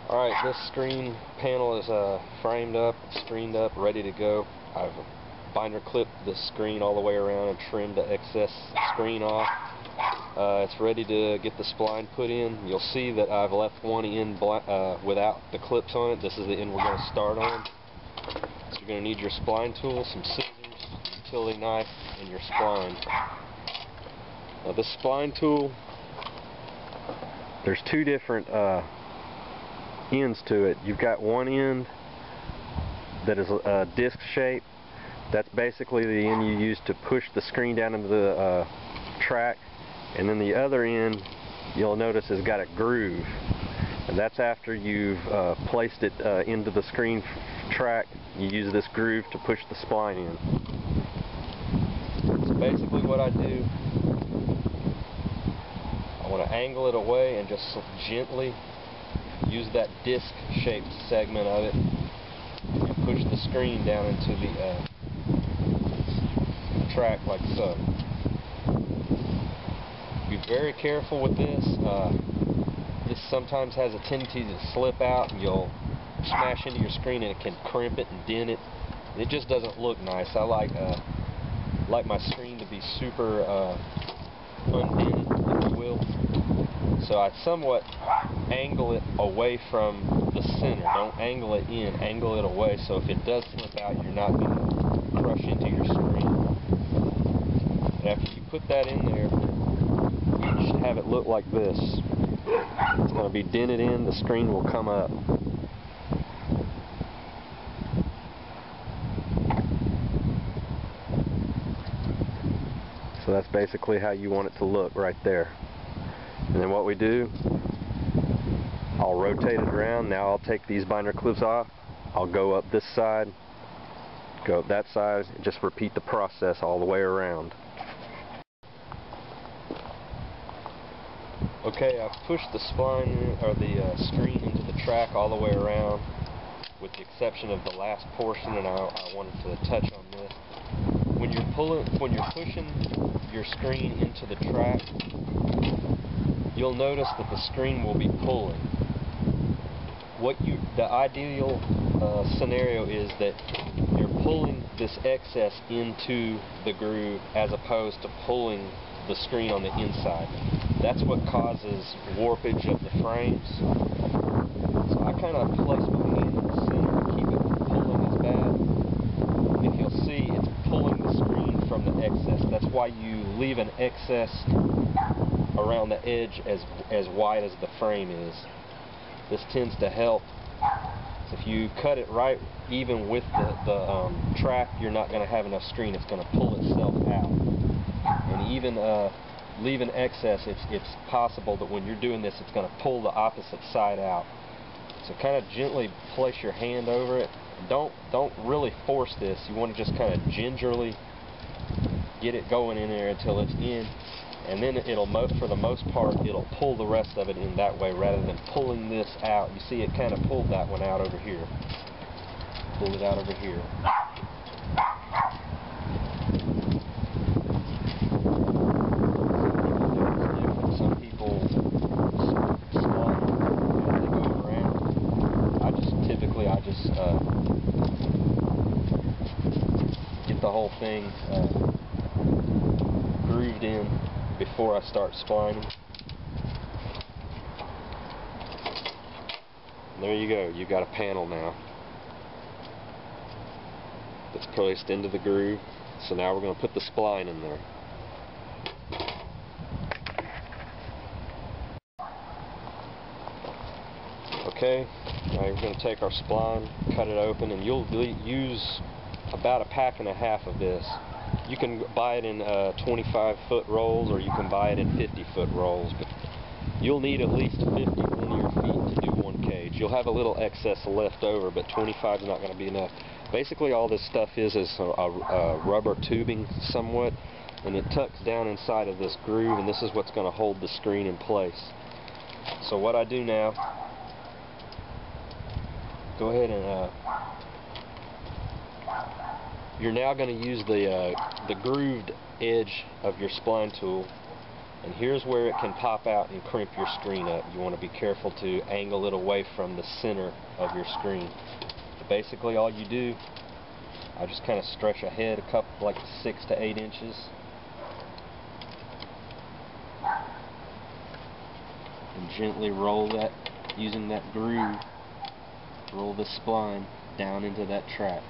Alright, this screen panel is framed up, screened up, ready to go. I've binder clipped the screen all the way around and trimmed the excess screen off. It's ready to get the spline put in. You'll see that I've left one end without the clips on it. This is the end we're going to start on. So you're going to need your spline tool, some scissors, utility knife, and your spline. Now this spline tool, there's two different ends to it. You've got one end that is a disc shape. That's basically the end you use to push the screen down into the track, and then the other end you'll notice has got a groove, and that's after you've placed it into the screen track. You use this groove to push the spline in. So basically what I do, I want to angle it away and just gently use that disc shaped segment of it and push the screen down into the track like so. Be very careful with this. This sometimes has a tendency to slip out and you'll smash into your screen and it can crimp it and dent it. It just doesn't look nice. I like my screen to be super undented, if you will. So I somewhat angle it away from the center. Don't angle it in, angle it away, so if it does slip out, you're not going to crush into your screen. And after you put that in there, you should have it look like this. It's going to be dented in, the screen will come up. So that's basically how you want it to look right there. And then what we do, I'll rotate it around. Now I'll take these binder clips off. I'll go up this side, go up that side, and just repeat the process all the way around. Okay, I've pushed the spline or the screen into the track all the way around, with the exception of the last portion, and I wanted to touch on this. When you're pushing your screen into the track, you'll notice that the screen will be pulling. The ideal scenario is that you're pulling this excess into the groove as opposed to pulling the screen on the inside. That's what causes warpage of the frames. So I kind of place my hand in the center to keep it from pulling as bad. And if you'll see, it's pulling the screen from the excess. That's why you leave an excess around the edge as wide as the frame is. This tends to help. So if you cut it right even with the track, you're not going to have enough screen. It's going to pull itself out. And even leaving excess, it's possible that when you're doing this, it's going to pull the opposite side out. So kind of gently place your hand over it. Don't really force this. You want to just kind of gingerly get it going in there until it's in, and then for the most part, it'll pull the rest of it in that way rather than pulling this out. You see, it kind of pulled that one out over here. Pulled it out over here. Some people slot when they move around. I just get the whole thing grooved in before I start splining. And there you go, you've got a panel now that's placed into the groove. So now we're going to put the spline in there. Okay, now we're going to take our spline, cut it open, and you'll use about a pack and a half of this. You can buy it in 25-foot rolls, or you can buy it in 50-foot rolls, but you'll need at least 50 linear feet to do one cage. You'll have a little excess left over, but 25 is not going to be enough. Basically all this stuff is a rubber tubing somewhat, and it tucks down inside of this groove, and this is what's going to hold the screen in place. So what I do now, go ahead and you're now going to use the grooved edge of your spline tool And here's where it can pop out and crimp your screen up. You want to be careful to angle it away from the center of your screen. But basically all you do, I just kind of stretch ahead a couple, like 6 to 8 inches. And gently roll that, using that groove, roll the spline down into that trap.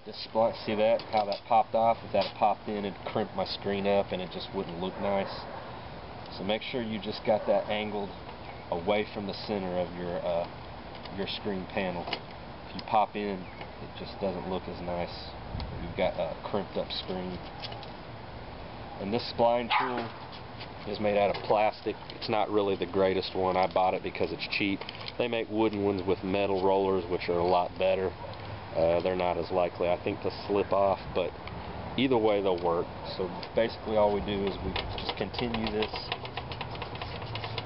This spline, see that? How that popped off? If that had popped in, it'd crimp my screen up and it just wouldn't look nice. So make sure you just got that angled away from the center of your screen panel. If you pop in, it just doesn't look as nice. You've got a crimped up screen. And this spline tool is made out of plastic. It's not really the greatest one. I bought it because it's cheap. They make wooden ones with metal rollers, which are a lot better. They're not as likely, I think, to slip off, but either way they'll work. So basically all we do is we just continue this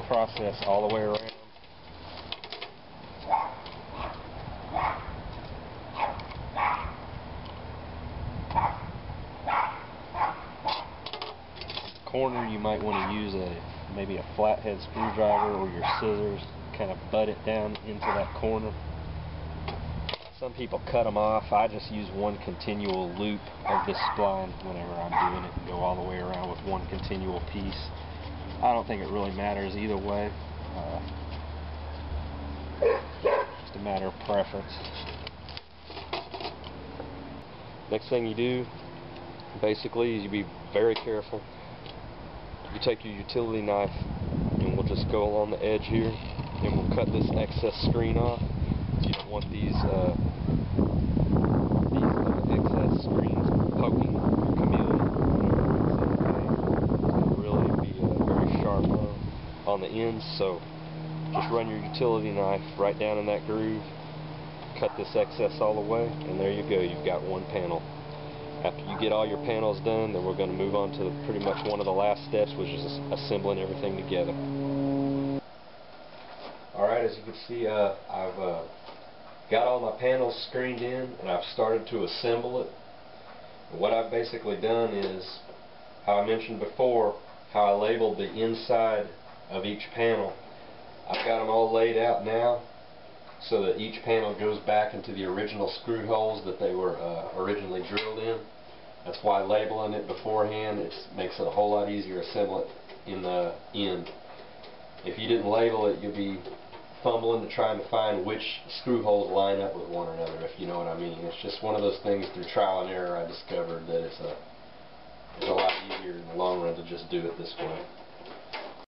process all the way around. Corner, you might want to use maybe a flathead screwdriver or your scissors, kind of butt it down into that corner. Some people cut them off. I just use one continual loop of this spline whenever I'm doing it, and go all the way around with one continual piece. I don't think it really matters either way. Just a matter of preference. Next thing you do, basically, is you be very careful. You take your utility knife, and we'll just go along the edge here, and we'll cut this excess screen off. You don't want these excess screens poking your Chameleon. It'll really be very sharp on the ends, so just run your utility knife right down in that groove, cut this excess all the way, and there you go, you've got one panel. After you get all your panels done, then we're going to move on to pretty much one of the last steps, which is assembling everything together. Alright, as you can see, I've got all my panels screened in, and I've started to assemble it. And what I've basically done is, how I mentioned before, how I labeled the inside of each panel. I've got them all laid out now, so that each panel goes back into the original screw holes that they were originally drilled in. That's why labeling it beforehand, it makes it a whole lot easier to assemble it in the end. If you didn't label it, you'll be fumbling to trying to find which screw holes line up with one another, if you know what I mean. It's just one of those things through trial and error I discovered that it's a lot easier in the long run to just do it this way.